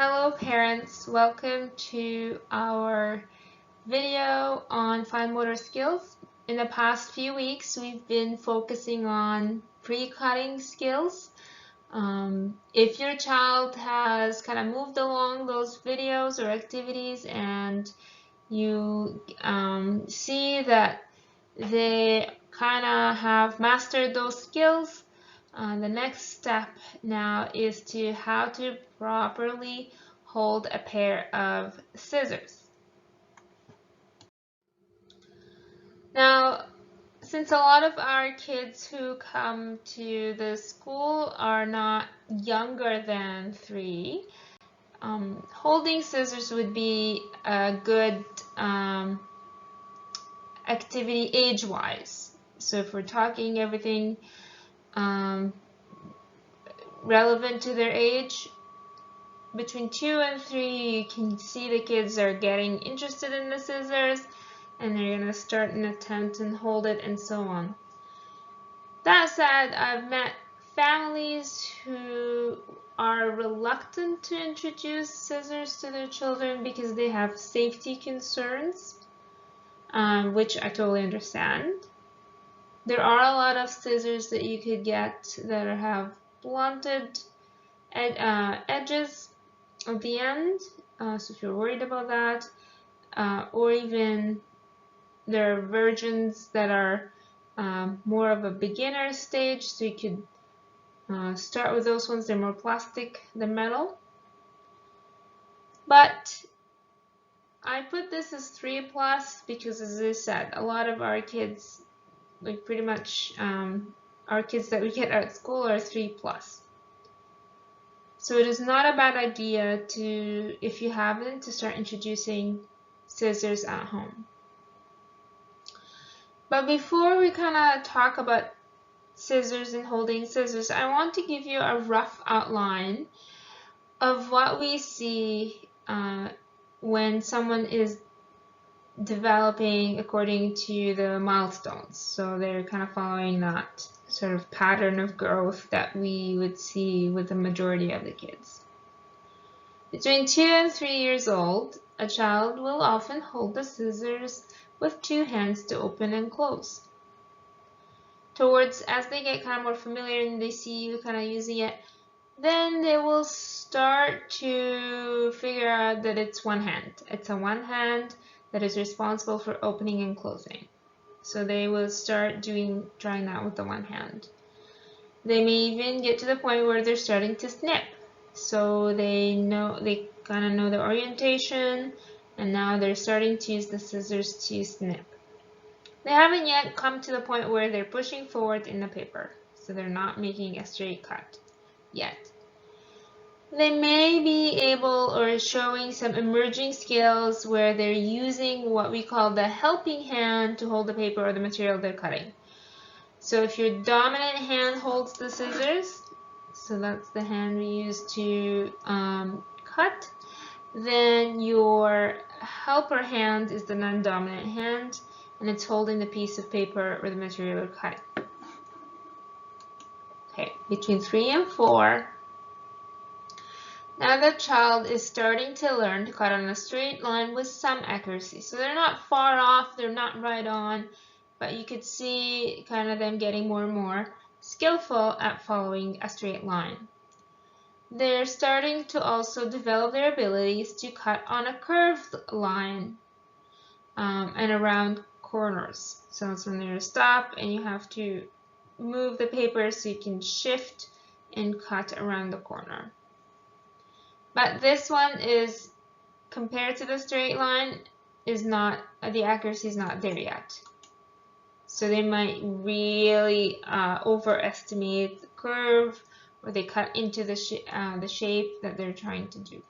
Hello parents, welcome to our video on fine motor skills. In the past few weeks we've been focusing on pre-cutting skills. If your child has kind of moved along those videos or activities and you see that they kind of have mastered those skills, the next step now is to how to properly hold a pair of scissors. Now, since a lot of our kids who come to the school are not younger than 3, holding scissors would be a good activity age-wise. So if we're talking everything relevant to their age, between 2 and 3, you can see the kids are getting interested in the scissors and they're going to start an attempt and hold it and so on. That said, I've met families who are reluctant to introduce scissors to their children because they have safety concerns, which I totally understand. There are a lot of scissors that you could get that have blunted edges at the end, so if you're worried about that, or even there are versions that are more of a beginner stage, so you could start with those ones. They're more plastic than metal. But I put this as 3+ because, as I said, a lot of our kids, like pretty much our kids that we get out of school, are 3+. So it is not a bad idea to, if you haven't, to start introducing scissors at home. But before we kind of talk about scissors and holding scissors, I want to give you a rough outline of what we see when someone is developing according to the milestones. So they're kind of following that sort of pattern of growth that we would see with the majority of the kids. Between 2 and 3 years old, a child will often hold the scissors with 2 hands to open and close. Towards, as they get kind of more familiar and they see you kind of using it, then they will start to figure out that it's one hand. It's a one hand that is responsible for opening and closing. So they will start trying that with the one hand. They may even get to the point where they're starting to snip. So they kind of know the orientation, and now they're starting to use the scissors to snip. They haven't yet come to the point where they're pushing forward in the paper, so they're not making a straight cut yet. They may be able or showing some emerging skills where they're using what we call the helping hand to hold the paper or the material they're cutting. So if your dominant hand holds the scissors, so that's the hand we use to cut, then your helper hand is the non-dominant hand, and it's holding the piece of paper or the material you're cutting. Okay, between 3 and 4, now the child is starting to learn to cut on a straight line with some accuracy. So they're not far off, they're not right on, but you could see kind of them getting more and more skillful at following a straight line. They're starting to also develop their abilities to cut on a curved line and around corners. So it's when they're stop and you have to move the paper so you can shift and cut around the corner. But this one is, compared to the straight line, is not, the accuracy is not there yet. So they might really overestimate the curve, or they cut into the shape that they're trying to do.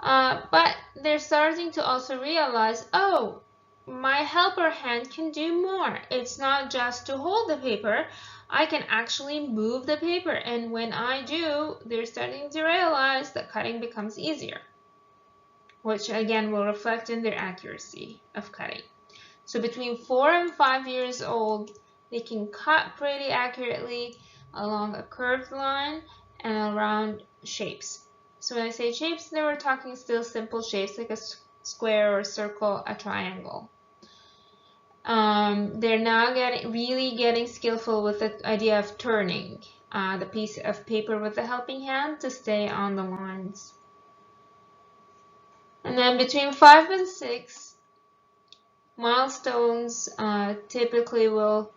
But they're starting to also realize, oh, my helper hand can do more. It's not just to hold the paper. I can actually move the paper, and when I do, they're starting to realize that cutting becomes easier, which again will reflect in their accuracy of cutting. So between 4 and 5 years old, they can cut pretty accurately along a curved line and around shapes. So when I say shapes, they were talking still simple shapes like a square or a circle, a triangle. They're now really getting skillful with the idea of turning the piece of paper with the helping hand to stay on the lines. And then between 5 and 6, milestones typically will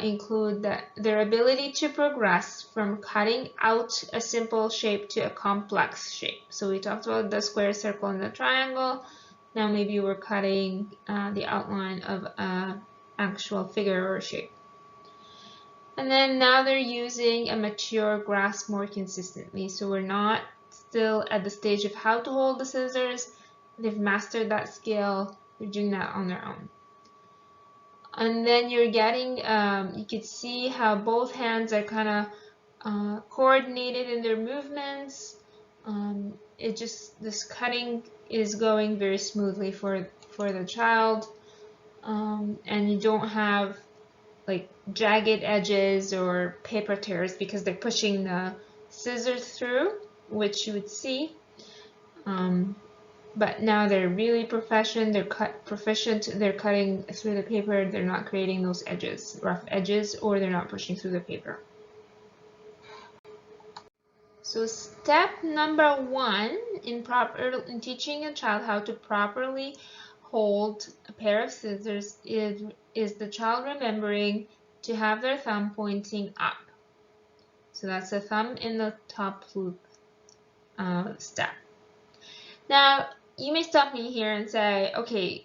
include their ability to progress from cutting out a simple shape to a complex shape. So we talked about the square, circle, and the triangle. Now maybe we're cutting the outline of an actual figure or shape. And then now they're using a mature grasp more consistently. So we're not still at the stage of how to hold the scissors. They've mastered that skill. They're doing that on their own. And then you're getting, you could see how both hands are kind of coordinated in their movements. This cutting is going very smoothly for the child. And you don't have like jagged edges or paper tears because they're pushing the scissors through, which you would see. But now they're really proficient. They're cutting through the paper. They're not creating those edges, rough edges, or they're not pushing through the paper. So step number 1 in teaching a child how to properly hold a pair of scissors is the child remembering to have their thumb pointing up. So that's the thumb in the top loop step. Now, you may stop me here and say, okay,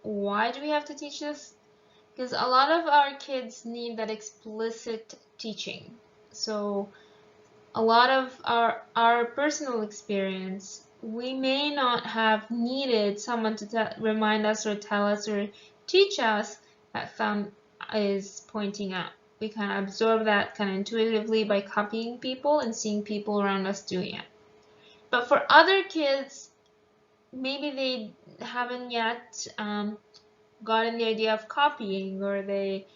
why do we have to teach this? Because a lot of our kids need that explicit teaching. So a lot of our personal experience, we may not have needed someone to remind us or tell us or teach us that thumb is pointing up. We kind of absorb that kind of intuitively by copying people and seeing people around us doing it. But for other kids, maybe they haven't yet gotten the idea of copying, or they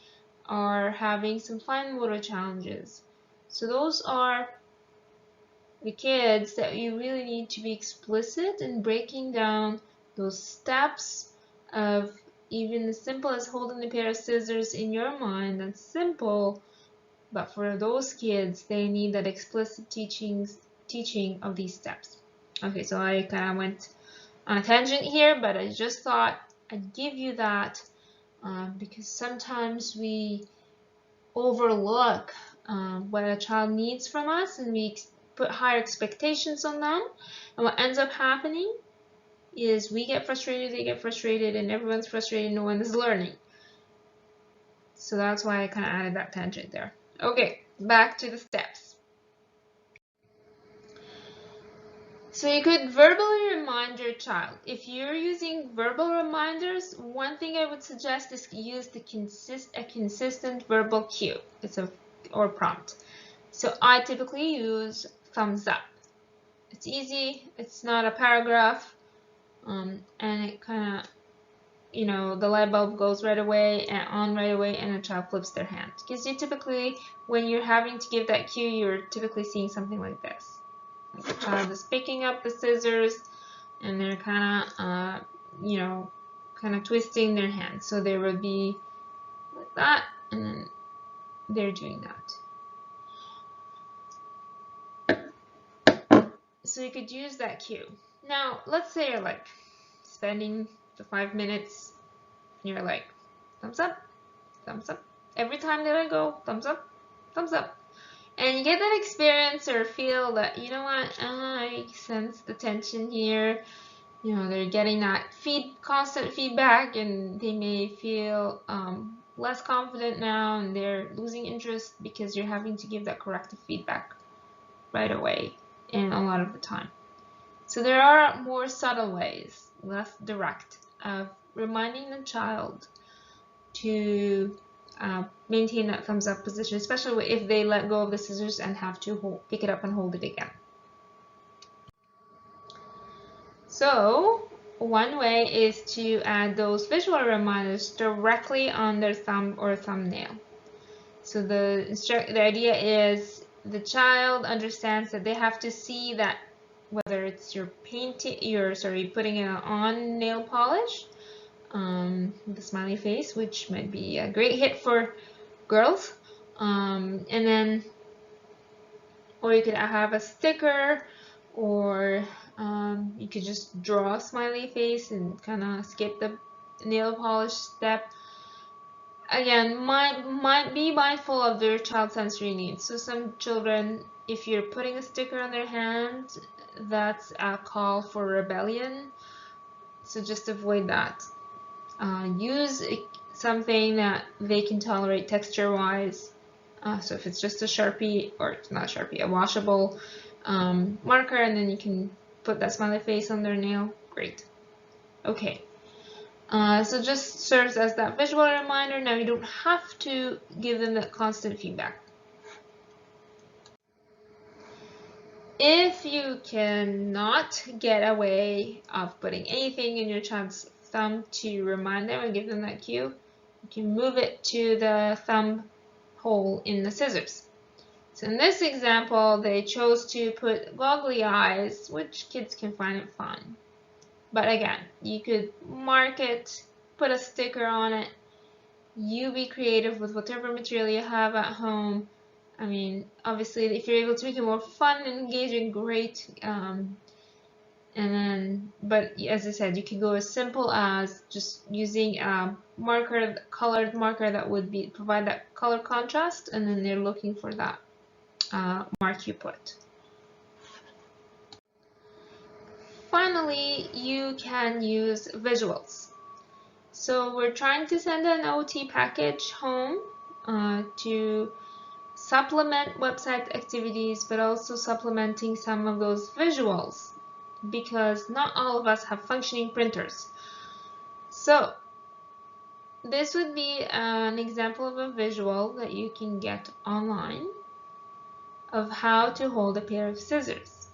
are having some fine motor challenges. So those are the kids that you really need to be explicit in breaking down those steps of even as simple as holding a pair of scissors in your mind. That's simple, but for those kids, they need that explicit teaching of these steps. Okay, so I kind of went on a tangent here, but I just thought I'd give you that because sometimes we overlook what a child needs from us, and we put higher expectations on them, and what ends up happening is we get frustrated, they get frustrated, and everyone's frustrated, no one is learning. So that's why I kind of added that tangent there. Okay, back to the steps. So you could verbally remind your child. If you're using verbal reminders, one thing I would suggest is use a consistent verbal cue. Or prompt. So I typically use thumbs up. It's easy, it's not a paragraph, and it kind of, the light bulb goes right away and on right away, and the child flips their hand. Because you typically, when you're having to give that cue, you're typically seeing something like this. Like the child is picking up the scissors, and they're kind of, twisting their hands. So they would be like that, and then they're doing that. So you could use that cue. Now, let's say you're like spending the 5 minutes, and you're like, thumbs up, thumbs up. Every time they let go, thumbs up, thumbs up. And you get that experience or feel that, you know what, I sense the tension here. They're getting that constant feedback, and they may feel less confident now, and they're losing interest because you're having to give that corrective feedback right away and a lot of the time. So there are more subtle ways, less direct, of reminding the child to maintain that thumbs up position, especially if they let go of the scissors and have to pick it up and hold it again. So one way is to add those visual reminders directly on their thumb or thumbnail. So the idea is the child understands that they have to see that whether it's you're putting it on nail polish, the smiley face, which might be a great hit for girls, and then, or you could have a sticker, or you could just draw a smiley face and kind of skip the nail polish step. Again, might be mindful of their child's sensory needs. So some children, if you're putting a sticker on their hand, that's a call for rebellion. So just avoid that. Use something that they can tolerate texture-wise. So if it's just a Sharpie, or not Sharpie, a washable marker, and then you can put that smiley face on their nail, great. Okay. So just serves as that visual reminder. Now you don't have to give them that constant feedback. If you cannot get away of putting anything in your child's thumb to remind them and give them that cue, you can move it to the thumb hole in the scissors. So in this example, they chose to put goggly eyes, which kids can find it fun. But again, you could mark it, put a sticker on it. You be creative with whatever material you have at home. I mean, obviously, if you're able to make it more fun and engaging, great. But as I said, you can go as simple as just using a marker, colored marker that would provide that color contrast, and then they're looking for that mark you put. Finally, you can use visuals. So we're trying to send an OT package home to supplement website activities, but also supplementing some of those visuals, because not all of us have functioning printers. So this would be an example of a visual that you can get online of how to hold a pair of scissors.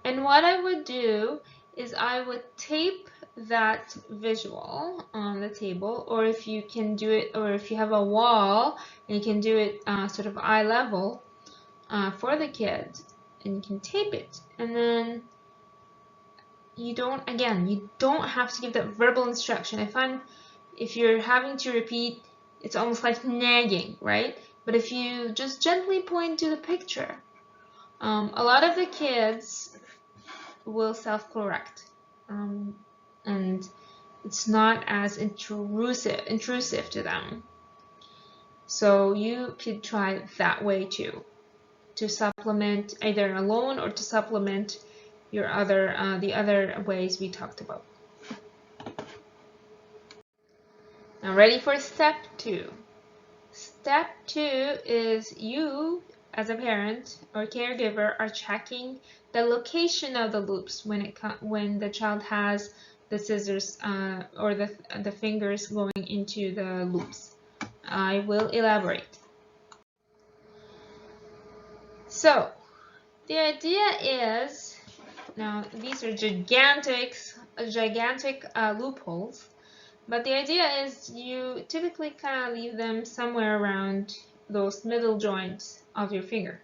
And what I would do is I would tape that visual on the table, or if you can do it, or if you have a wall and you can do it sort of eye level for the kids, and you can tape it. And then you don't have to give that verbal instruction. I find if you're having to repeat, it's almost like nagging, right? But if you just gently point to the picture, a lot of the kids will self-correct, and it's not as intrusive to them. So you could try that way too, to supplement either alone or to supplement your the other ways we talked about. Now ready for step 2. Step 2 is you as a parent or caregiver are checking the location of the loops when the child has the scissors or the fingers going into the loops. I will elaborate. So the idea is, now these are gigantic loopholes, but the idea is you typically kind of leave them somewhere around those middle joints of your finger.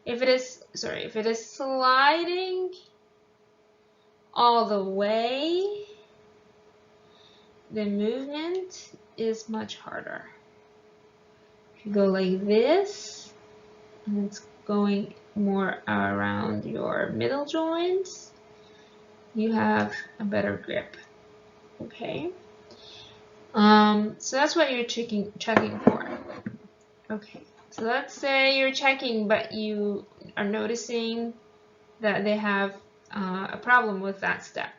If it is sliding all the way, the movement is much harder. If you go like this, and it's going more around your middle joints, you have a better grip. Okay. So that's what you're checking for. Okay. So let's say you're checking, but you are noticing that they have a problem with that step.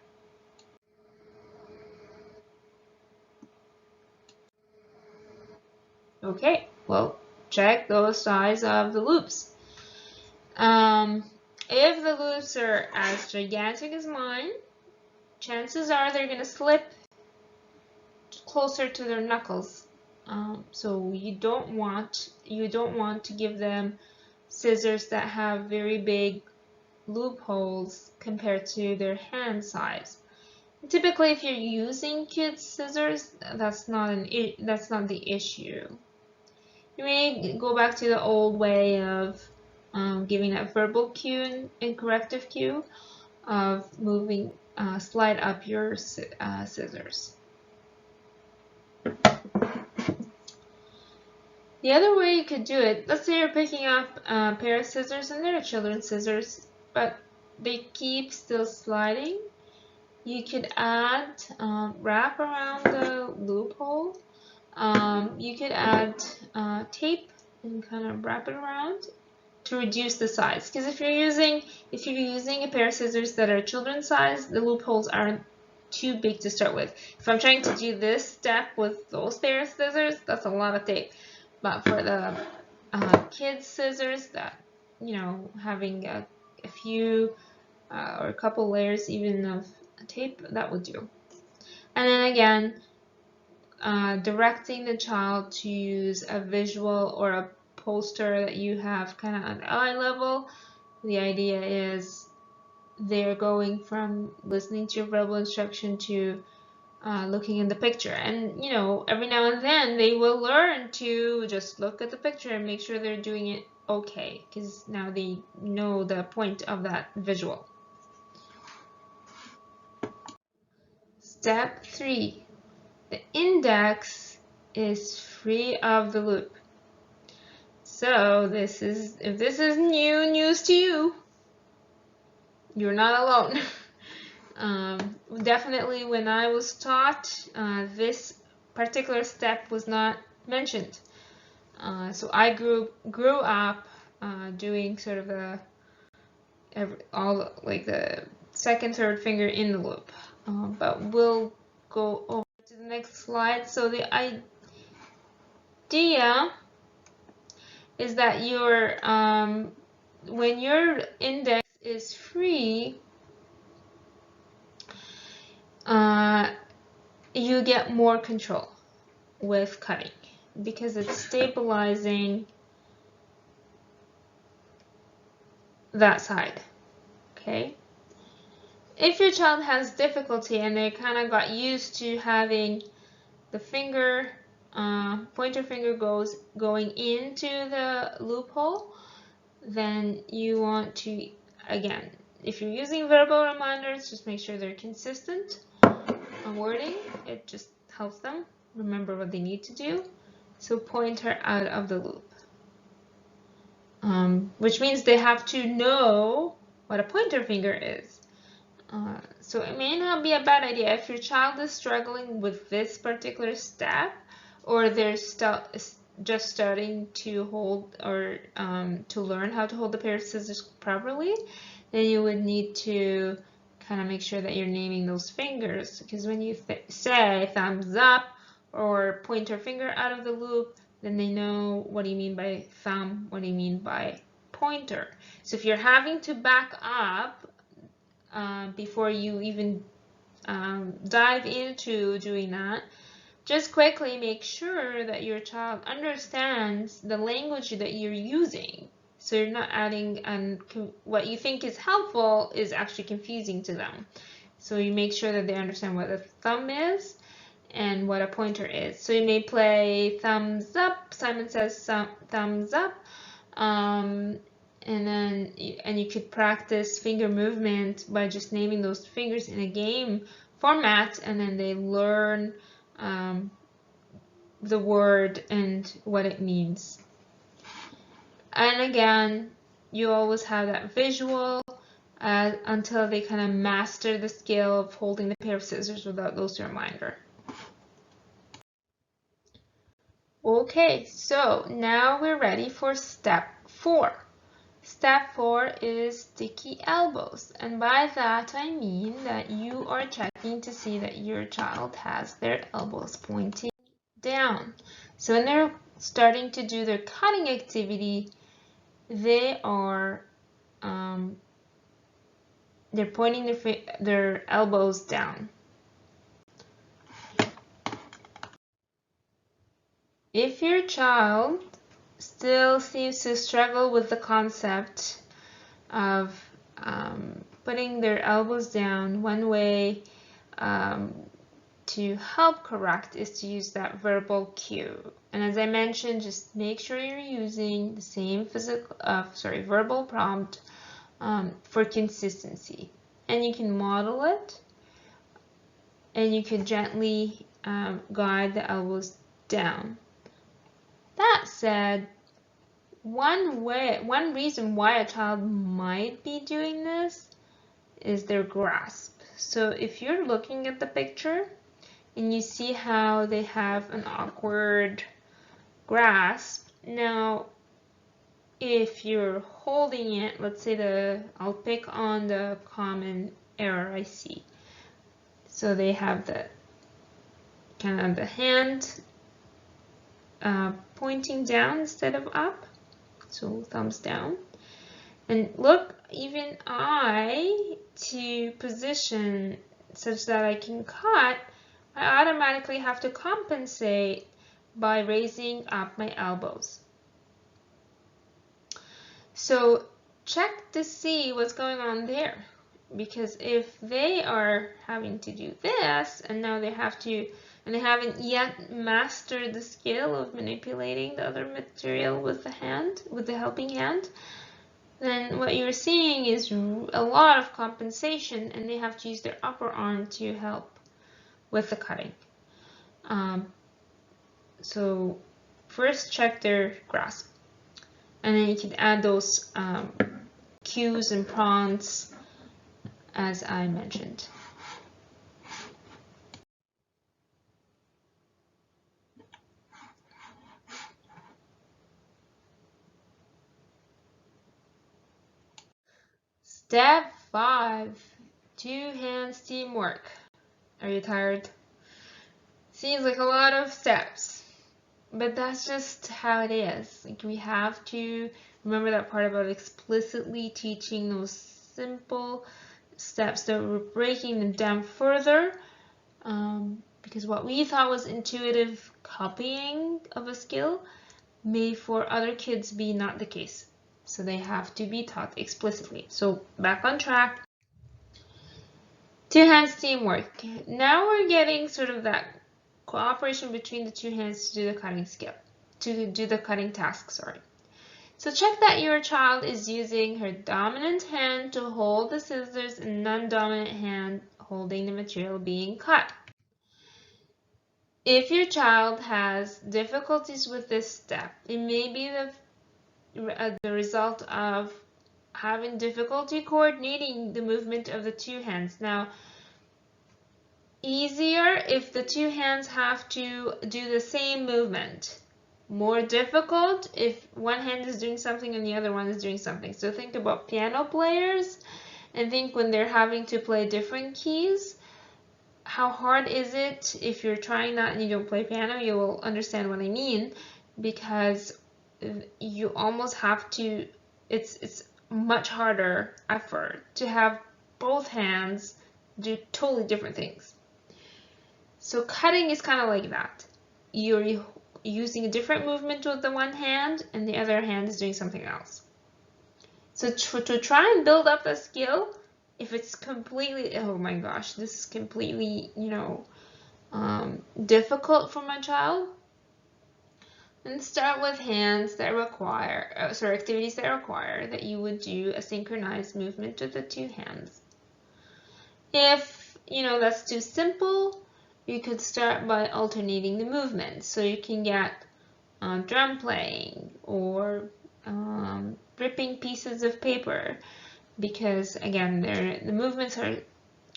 Okay, well, check those size of the loops. If the loops are as gigantic as mine, chances are they're going to slip closer to their knuckles. So you don't want to give them scissors that have very big loopholes compared to their hand size. Typically, if you're using kids' scissors, that's not the issue. You may go back to the old way of giving a verbal cue and corrective cue of moving, slide up your scissors. The other way you could do it, let's say you're picking up a pair of scissors and they're children's scissors, but they keep still sliding. You could add, wrap around the loophole. You could add tape and kind of wrap it around to reduce the size. Because if you're using a pair of scissors that are children's size, the loopholes aren't too big to start with. If I'm trying to do this step with those pair of scissors, that's a lot of tape. But for the kids' scissors, that, you know, having a few or a couple layers even of tape, that would do. And then again, directing the child to use a visual or a poster that you have kind of at eye level. The idea is they're going from listening to your verbal instruction to looking in the picture. And, you know, every now and then they will learn to just look at the picture and make sure they're doing it okay, because now they know the point of that visual. Step 3. The index is free of the loop. So if this is news to you, you're not alone. Definitely when I was taught, this particular step was not mentioned. So I grew up doing sort of like the second, third finger in the loop. But we'll go over to the next slide. So the idea is that your when your index is free, you get more control with cutting because it's stabilizing that side. Okay. If your child has difficulty and they kind of got used to having the finger, pointer finger going into the loophole, then you want to, again, if you're using verbal reminders, just make sure they're consistent on wording. It just helps them remember what they need to do. So pointer out of the loop, which means they have to know what a pointer finger is. So it may not be a bad idea if your child is struggling with this particular step, or they're just starting to hold or to learn how to hold the pair of scissors properly, then you would need to kind of make sure that you're naming those fingers, because when you say thumbs up or pointer finger out of the loop, then they know what do you mean by thumb, what do you mean by pointer. So if you're having to back up before you even dive into doing that, just quickly make sure that your child understands the language that you're using. So you're not adding what you think is helpful is actually confusing to them. So you make sure that they understand what a thumb is and what a pointer is. So you may play thumbs up. Simon says thumbs up. And you could practice finger movement by just naming those fingers in a game format, and then they learn the word and what it means. And again, you always have that visual until they kind of master the skill of holding the pair of scissors without those reminder. Okay, so now we're ready for step 4. Step 4 is sticky elbows, and by that I mean that you are checking to see that your child has their elbows pointing down. So when they're starting to do their cutting activity, they are they're pointing their elbows down. If your child still seems to struggle with the concept of putting their elbows down, one way to help correct is to use that verbal cue. And as I mentioned, just make sure you're using the same verbal prompt for consistency. And you can model it, and you can gently guide the elbows down. That said, one reason why a child might be doing this is their grasp. So if you're looking at the picture and you see how they have an awkward grasp, now if you're holding it, let's say I'll pick on the common error I see. So they have the kind of the hand pointing down instead of up, so thumbs down. And look, even to position such that I can cut, I automatically have to compensate by raising up my elbows. So check to see what's going on there, because if they are having to do this and now they haven't yet mastered the skill of manipulating the other material with the helping hand, then what you're seeing is a lot of compensation, and they have to use their upper arm to help with the cutting. So first check their grasp, and then you can add those cues and prompts as I mentioned. Step 5, 2 hands teamwork. Are you tired? Seems like a lot of steps, but that's just how it is. Like, we have to remember that part about explicitly teaching those simple steps, that we're breaking them down further, because what we thought was intuitive copying of a skill may for other kids be not the case. So they have to be taught explicitly. So back on track. 2 hands teamwork. Now we're getting sort of that cooperation between the 2 hands to do the cutting task, sorry. So check that your child is using her dominant hand to hold the scissors and non-dominant hand holding the material being cut. If your child has difficulties with this step, it may be the result of having difficulty coordinating the movement of the 2 hands. Now, easier if the 2 hands have to do the same movement. More difficult if one hand is doing something and the other one is doing something. So think about piano players and think when they're having to play different keys. How hard is it? If you're trying that and you don't play piano, you will understand what I mean, because you almost have to, it's much harder effort to have both hands do totally different things. So cutting is kind of like that. You're using a different movement with the one hand and the other hand is doing something else. So to try and build up a skill, if it's completely, oh my gosh, this is completely, difficult for my child, then start with hands that require, activities that require that you would do a synchronized movement with the 2 hands. If, that's too simple, you could start by alternating the movements. So you can get drum playing or ripping pieces of paper, because again, the movements are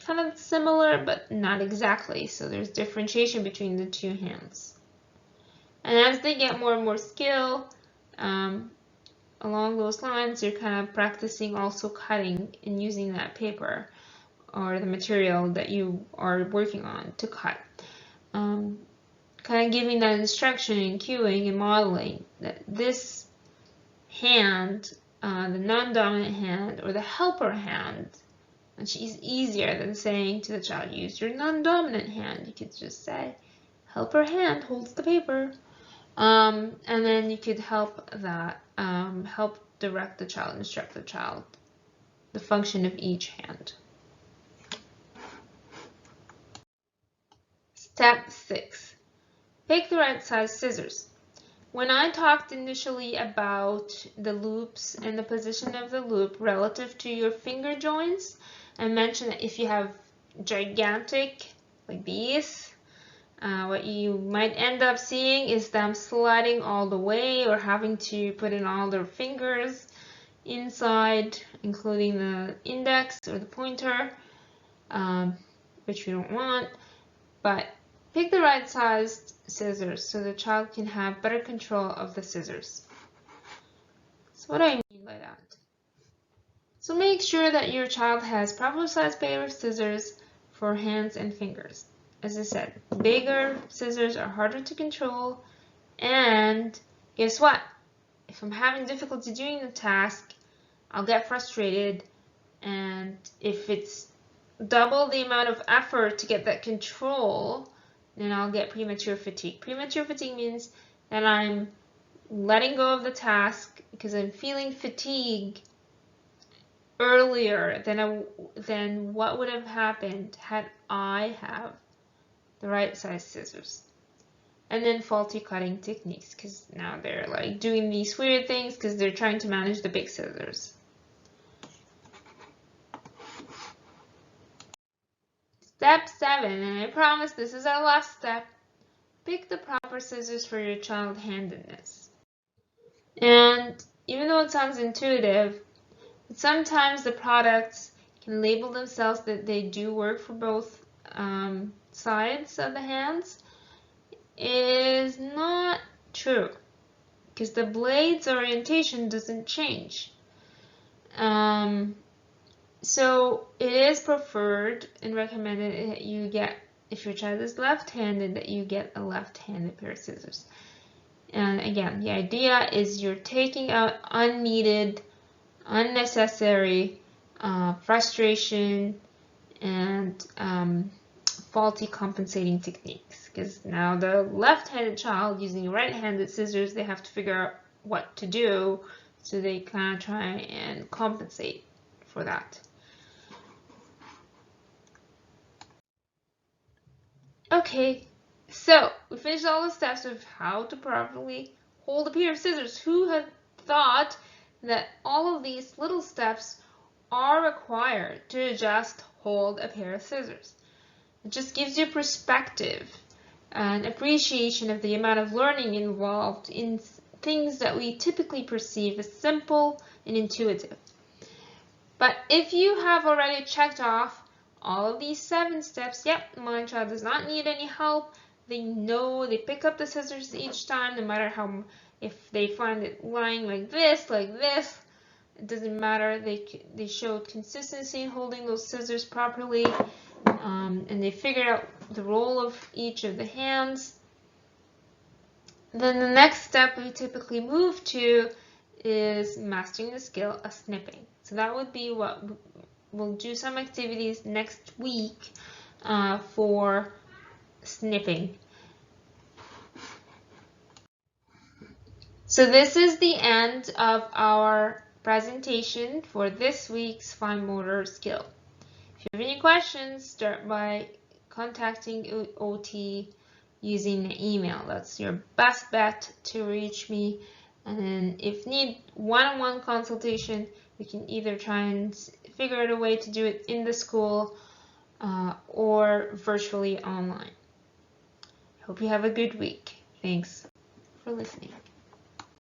kind of similar but not exactly, so there's differentiation between the 2 hands. And as they get more and more skill along those lines, you're kind of practicing also cutting and using that paper or the material that you are working on to cut. Kind of giving that instruction and cueing and modeling that this hand, the non-dominant hand or the helper hand, which is easier than saying to the child, use your non-dominant hand. You could just say, helper hand holds the paper. And then you could help direct the child, instruct the child, the function of each hand. Step 6. Pick the right size scissors. When I talked initially about the loops and the position of the loop relative to your finger joints, I mentioned that if you have gigantic, like these, what you might end up seeing is them sliding all the way or having to put in all their fingers inside, including the index or the pointer, which we don't want. But pick the right sized scissors so the child can have better control of the scissors. So what do I mean by that? So make sure that your child has proper size pair of scissors for hands and fingers. As I said, bigger scissors are harder to control, and guess what? If I'm having difficulty doing the task, I'll get frustrated, and if it's double the amount of effort to get that control, then I'll get premature fatigue. Premature fatigue means that I'm letting go of the task because I'm feeling fatigue earlier than what would have happened had I have the right size scissors. And then faulty cutting techniques, because now they're like doing these weird things because they're trying to manage the big scissors. Step 7, and I promise this is our last step. Pick the proper scissors for your child-handedness. And even though it sounds intuitive, sometimes the products can label themselves that they do work for both sides of the hands. Is not true, because the blade's orientation doesn't change. So it is preferred and recommended that you get, if your child is left-handed, that you get a left-handed pair of scissors. And again, the idea is you're taking out unneeded, unnecessary frustration and faulty compensating techniques, because now the left-handed child using right-handed scissors, they have to figure out what to do, so they kind of try and compensate for that. Okay, so we finished all the steps of how to properly hold a pair of scissors. Who had thought that all of these little steps are required to just hold a pair of scissors? It just gives you perspective and appreciation of the amount of learning involved in things that we typically perceive as simple and intuitive. But if you have already checked off all of these 7 steps, yep, my child does not need any help. They know, they pick up the scissors each time, no matter how, if they find it lying like this, it doesn't matter. They showed consistency in holding those scissors properly. And they figured out the role of each of the hands. Then the next step we typically move to is mastering the skill of snipping. So that would be what we'll do, some activities next week for snipping. So this is the end of our presentation for this week's fine motor skill. If you have any questions, start by contacting OT using the email. That's your best bet to reach me. And then if need one-on-one consultation, we can either try and figure out a way to do it in the school or virtually online. I hope you have a good week. Thanks for listening.